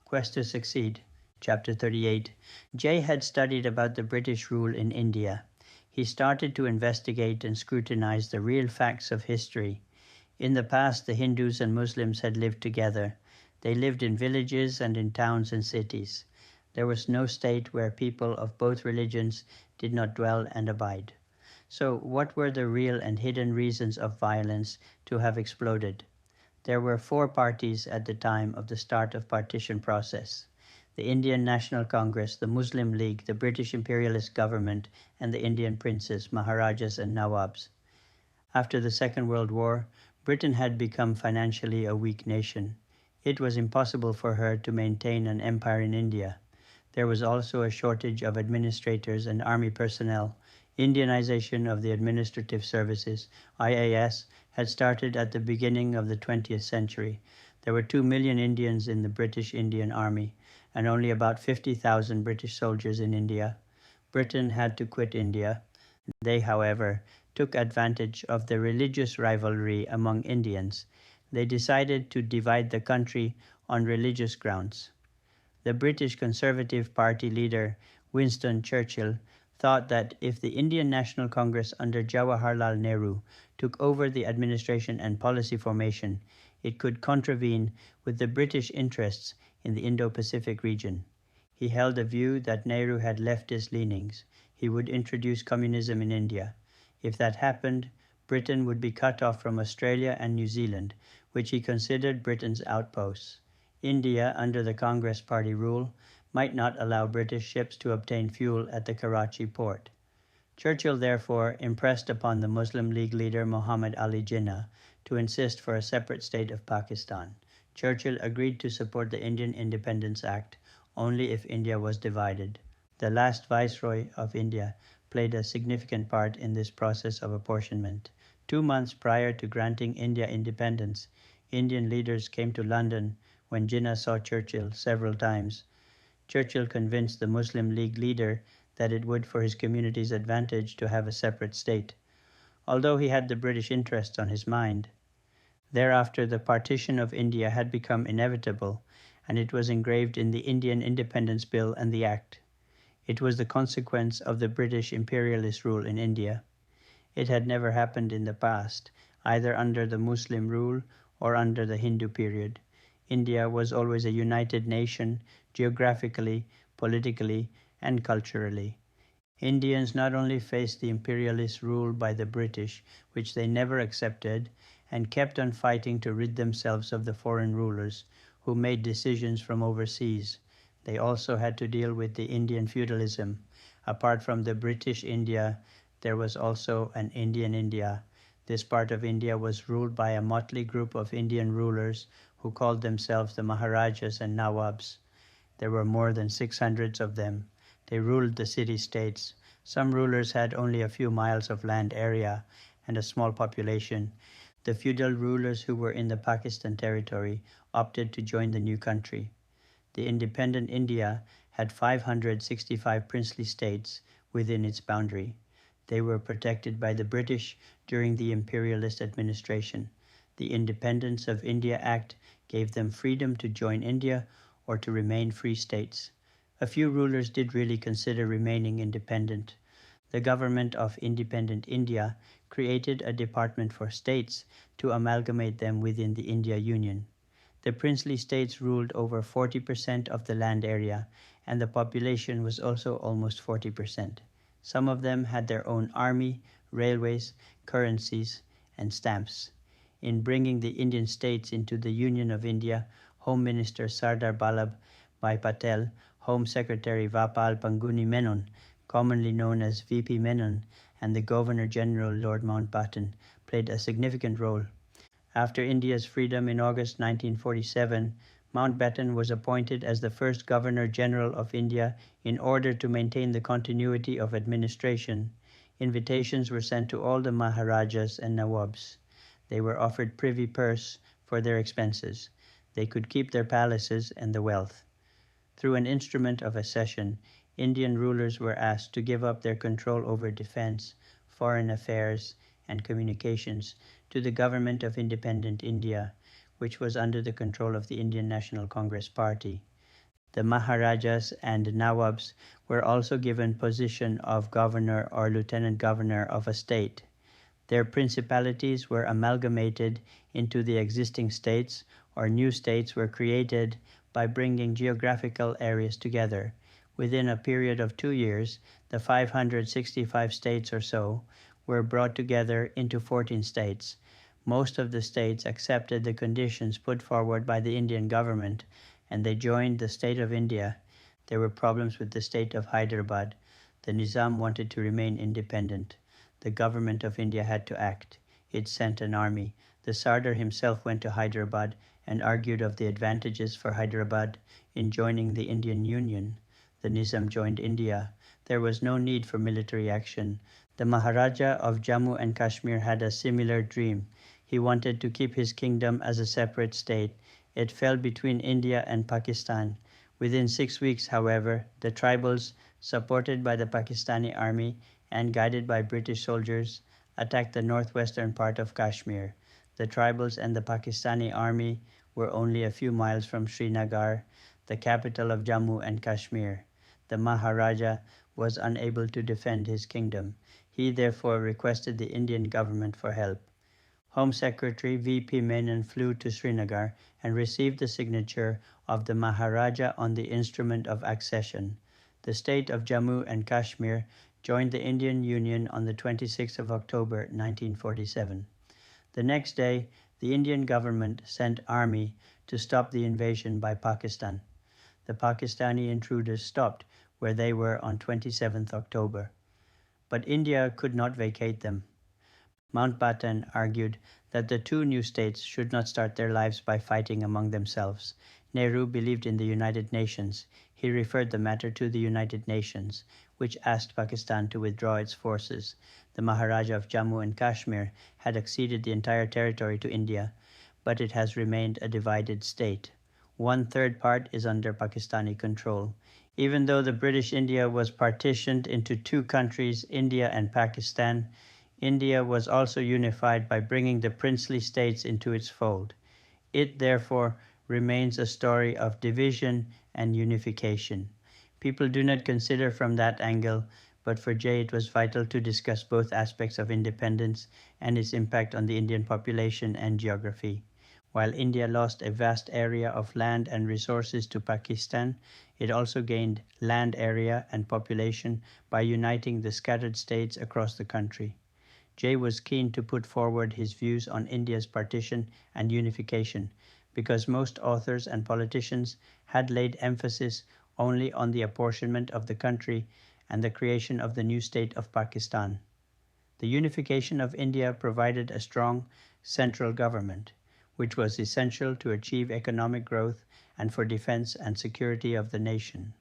Quest to Succeed, Chapter 38. Jay had studied about the British rule in India. He started to investigate and scrutinize the real facts of history. In the past, the Hindus and Muslims had lived together. They lived in villages and in towns and cities. There was no state where people of both religions did not dwell and abide. So what were the real and hidden reasons of violence to have exploded? There were four parties at the time of the start of partition process: the Indian National Congress, the Muslim League, the British imperialist government, and the Indian princes, Maharajas and Nawabs. After the Second World War, Britain had become financially a weak nation. It was impossible for her to maintain an empire in India. There was also a shortage of administrators and army personnel. Indianization of the administrative services, IAS, had started at the beginning of the 20th century. There were 2 million Indians in the British Indian Army and only about 50,000 British soldiers in India. Britain had to quit India. They, however, took advantage of the religious rivalry among Indians. They decided to divide the country on religious grounds. The British Conservative Party leader, Winston Churchill, thought that if the Indian National Congress under Jawaharlal Nehru took over the administration and policy formation, it could contravene with the British interests in the Indo-Pacific region. He held a view that Nehru had leftist leanings. He would introduce communism in India. If that happened, Britain would be cut off from Australia and New Zealand, which he considered Britain's outposts. India, under the Congress Party rule, might not allow British ships to obtain fuel at the Karachi port. Churchill therefore impressed upon the Muslim League leader Muhammad Ali Jinnah to insist for a separate state of Pakistan. Churchill agreed to support the Indian Independence Act only if India was divided. The last Viceroy of India played a significant part in this process of apportionment. 2 months prior to granting India independence, Indian leaders came to London when Jinnah saw Churchill several times. Churchill convinced the Muslim League leader that it would for his community's advantage to have a separate state, although he had the British interests on his mind. Thereafter, the partition of India had become inevitable, and it was engraved in the Indian Independence Bill and the Act. It was the consequence of the British imperialist rule in India. It had never happened in the past, either under the Muslim rule or under the Hindu period. India was always a united nation, geographically, politically, and culturally. Indians not only faced the imperialist rule by the British, which they never accepted, and kept on fighting to rid themselves of the foreign rulers who made decisions from overseas. They also had to deal with the Indian feudalism. Apart from the British India, there was also an Indian India. This part of India was ruled by a motley group of Indian rulers who called themselves the Maharajas and Nawabs. There were more than 600 of them. They ruled the city-states. Some rulers had only a few miles of land area and a small population. The feudal rulers who were in the Pakistan territory opted to join the new country. The independent India had 565 princely states within its boundary. They were protected by the British during the imperialist administration. The Independence of India Act gave them freedom to join India or to remain free states. A few rulers did really consider remaining independent. The government of independent India created a department for states to amalgamate them within the India Union. The princely states ruled over 40% of the land area, and the population was also almost 40%. Some of them had their own army, railways, currencies, and stamps. In bringing the Indian states into the Union of India, Home Minister Sardar Vallabhbhai Patel, Home Secretary Vapal Panguni Menon, commonly known as VP Menon, and the Governor-General Lord Mountbatten played a significant role. After India's freedom in August 1947, Mountbatten was appointed as the first Governor-General of India in order to maintain the continuity of administration. Invitations were sent to all the Maharajas and Nawabs. They were offered privy purse for their expenses. They could keep their palaces and the wealth. Through an instrument of accession, Indian rulers were asked to give up their control over defense, foreign affairs, and communications to the government of independent India, which was under the control of the Indian National Congress Party. The Maharajas and Nawabs were also given position of governor or lieutenant governor of a state. Their principalities were amalgamated into the existing states, or new states were created by bringing geographical areas together. Within a period of 2 years, the 565 states or so were brought together into 14 states. Most of the states accepted the conditions put forward by the Indian government, and they joined the state of India. There were problems with the state of Hyderabad. The Nizam wanted to remain independent. The government of India had to act. It sent an army. The Sardar himself went to Hyderabad and argued of the advantages for Hyderabad in joining the Indian Union. The Nizam joined India. There was no need for military action. The Maharaja of Jammu and Kashmir had a similar dream. He wanted to keep his kingdom as a separate state. It fell between India and Pakistan. Within 6 weeks, however, the tribals, supported by the Pakistani army and guided by British soldiers, attacked the northwestern part of Kashmir. The tribals and the Pakistani army were only a few miles from Srinagar, the capital of Jammu and Kashmir. The Maharaja was unable to defend his kingdom. He therefore requested the Indian government for help. Home Secretary V.P. Menon flew to Srinagar and received the signature of the Maharaja on the instrument of accession. The state of Jammu and Kashmir joined the Indian Union on the 26th of October 1947. The next day, the Indian government sent army to stop the invasion by Pakistan. The Pakistani intruders stopped where they were on 27th October. But India could not vacate them. Mountbatten argued that the two new states should not start their lives by fighting among themselves. Nehru believed in the United Nations. He referred the matter to the United Nations, which asked Pakistan to withdraw its forces. The Maharaja of Jammu and Kashmir had acceded the entire territory to India, but it has remained a divided state. 1/3 part is under Pakistani control. Even though the British India was partitioned into two countries, India and Pakistan, India was also unified by bringing the princely states into its fold. It, therefore, remains a story of division and unification. People do not consider from that angle, but for Jay it was vital to discuss both aspects of independence and its impact on the Indian population and geography. While India lost a vast area of land and resources to Pakistan, it also gained land area and population by uniting the scattered states across the country. Jay was keen to put forward his views on India's partition and unification because most authors and politicians had laid emphasis only on the apportionment of the country and the creation of the new state of Pakistan. The unification of India provided a strong central government, which was essential to achieve economic growth and for defense and security of the nation.